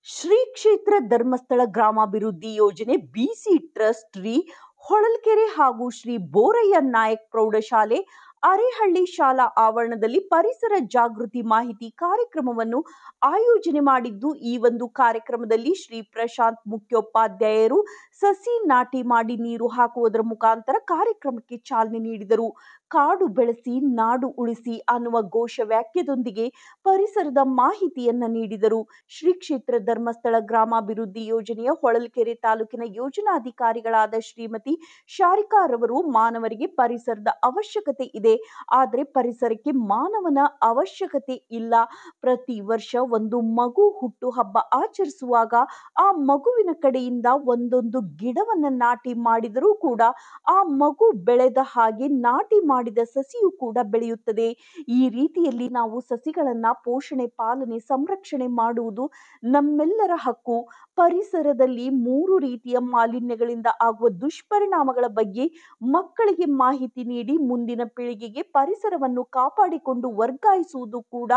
ಶ್ರೀ ಕ್ಷೇತ್ರ ಧರ್ಮಸ್ಥಳ ಗ್ರಾಮಾಭಿವೃದ್ಧಿ ಯೋಜನೆ ಬಿಸಿ ಟ್ರಸ್ಟ್ ಹೊಳಲ್ಕೆರೆ ಹಾಗೂ ಶ್ರೀ ಬೋರಯ್ಯ ನಾಯಕ್ ಪ್ರೌಢಶಾಲೆ ಅರೇಹಳ್ಳಿ ಶಾಲಾ ಆವರಣದಲ್ಲಿ ಪರಿಸರ ಜಾಗೃತಿ ಮಾಹಿತಿ ಕಾರ್ಯಕ್ರಮವನ್ನು ಆಯೋಜನೆ ಮಾಡಿದ್ದು, ಈ ಒಂದು ಕಾರ್ಯಕ್ರಮದಲ್ಲಿ ಶ್ರೀ ಪ್ರಶಾಂತ್ ಮುಖ್ಯೋಪಾಧ್ಯಾಯರು ಸಸಿ ನಾಟಿ ಮಾಡಿ ನೀರು ಹಾಕುವುದರ ಮುಖಾಂತರ ಕಾರ್ಯಕ್ರಮಕ್ಕೆ ಚಾಲನೆ ನೀಡಿದರು. ಕಾಡು ಬೆಳೆಸಿ ನಾಡು ಉಳಿಸಿ ಅನ್ನುವ ಘೋಷ ವಾಕ್ಯದೊಂದಿಗೆ ಪರಿಸರದ ಮಾಹಿತಿಯನ್ನ ನೀಡಿದರು. ಶ್ರೀ ಕ್ಷೇತ್ರ ಧರ್ಮಸ್ಥಳ ಗ್ರಾಮಾಭಿವೃದ್ಧಿ ಯೋಜನೆಯ ಹೊಳಲ್ಕೆರೆ ತಾಲೂಕಿನ ಯೋಜನಾಧಿಕಾರಿಗಳಾದ ಶ್ರೀಮತಿ ಶಾರಿಕಾ ರವರು ಮಾನವರಿಗೆ ಪರಿಸರದ ಅವಶ್ಯಕತೆ ಇದೆ, ಆದರೆ ಪರಿಸರಕ್ಕೆ ಮಾನವನ ಅವಶ್ಯಕತೆ ಇಲ್ಲ. ಪ್ರತಿ ವರ್ಷ ಒಂದು ಮಗು ಹುಟ್ಟು ಹಬ್ಬ ಆಚರಿಸುವಾಗ ಆ ಮಗುವಿನ ಕಡೆಯಿಂದ ಒಂದೊಂದು ಗಿಡವನ್ನ ನಾಟಿ ಮಾಡಿದರೂ ಕೂಡ ಆ ಮಗು ಬೆಳೆದ ಹಾಗೆ ನಾಟಿ ಮಾಡಿದ ಸಸಿಯು ಕೂಡ ಬೆಳೆಯುತ್ತದೆ. ಈ ರೀತಿಯಲ್ಲಿ ನಾವು ಸಸಿಗಳನ್ನ ಪೋಷಣೆ, ಪಾಲನೆ, ಸಂರಕ್ಷಣೆ ಮಾಡುವುದು ನಮ್ಮೆಲ್ಲರ ಹಕ್ಕು. ಪರಿಸರದಲ್ಲಿ 3 ರೀತಿಯ ಮಾಲಿನ್ಯಗಳಿಂದ ಆಗುವ ದುಷ್ಪರಿಣಾಮಗಳ ಬಗ್ಗೆ ಮಕ್ಕಳಿಗೆ ಮಾಹಿತಿ ನೀಡಿ ಮುಂದಿನ ಪೀಳಿಗೆಗೆ ಪರಿಸರವನ್ನು ಕಾಪಾಡಿಕೊಂಡು ವರ್ಗಾಯಿಸುವುದು ಕೂಡ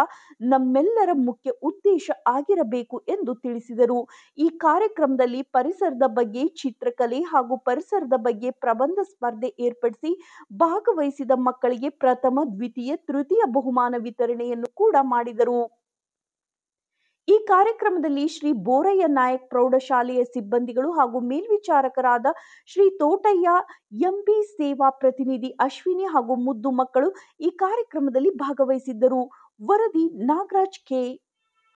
ನಮ್ಮೆಲ್ಲರ ಮುಖ್ಯ ಉದ್ದೇಶ ಆಗಿರಬೇಕು ಎಂದು ತಿಳಿಸಿದರು. ಈ ಕಾರ್ಯಕ್ರಮದಲ್ಲಿ ಪರಿಸರದ ಬಗ್ಗೆ ಚಿತ್ರಕಲೆ ಹಾಗೂ ಪರಿಸರದ ಬಗ್ಗೆ ಪ್ರಬಂಧ ಸ್ಪರ್ಧೆ ಏರ್ಪಡಿಸಿ ಭಾಗವಹಿಸಿದ ಮಕ್ಕಳಿಗೆ ಪ್ರಥಮ, ದ್ವಿತೀಯ, ತೃತೀಯ ಬಹುಮಾನ ವಿತರಣೆಯನ್ನು ಕೂಡ ಮಾಡಿದರು. ಈ ಕಾರ್ಯಕ್ರಮದಲ್ಲಿ ಶ್ರೀ ಬೋರಯ್ಯ ನಾಯಕ್ ಪ್ರೌಢಶಾಲೆಯ ಸಿಬ್ಬಂದಿಗಳು ಹಾಗೂ ಮೇಲ್ವಿಚಾರಕರಾದ ಶ್ರೀ ತೋಟಯ್ಯ, ಎಂಬಿ ಸೇವಾ ಪ್ರತಿನಿಧಿ ಅಶ್ವಿನಿ ಹಾಗೂ ಮುದ್ದು ಮಕ್ಕಳು ಈ ಕಾರ್ಯಕ್ರಮದಲ್ಲಿ ಭಾಗವಹಿಸಿದ್ದರು. ವರದಿ ನಾಗರಾಜ್ ಕೆ.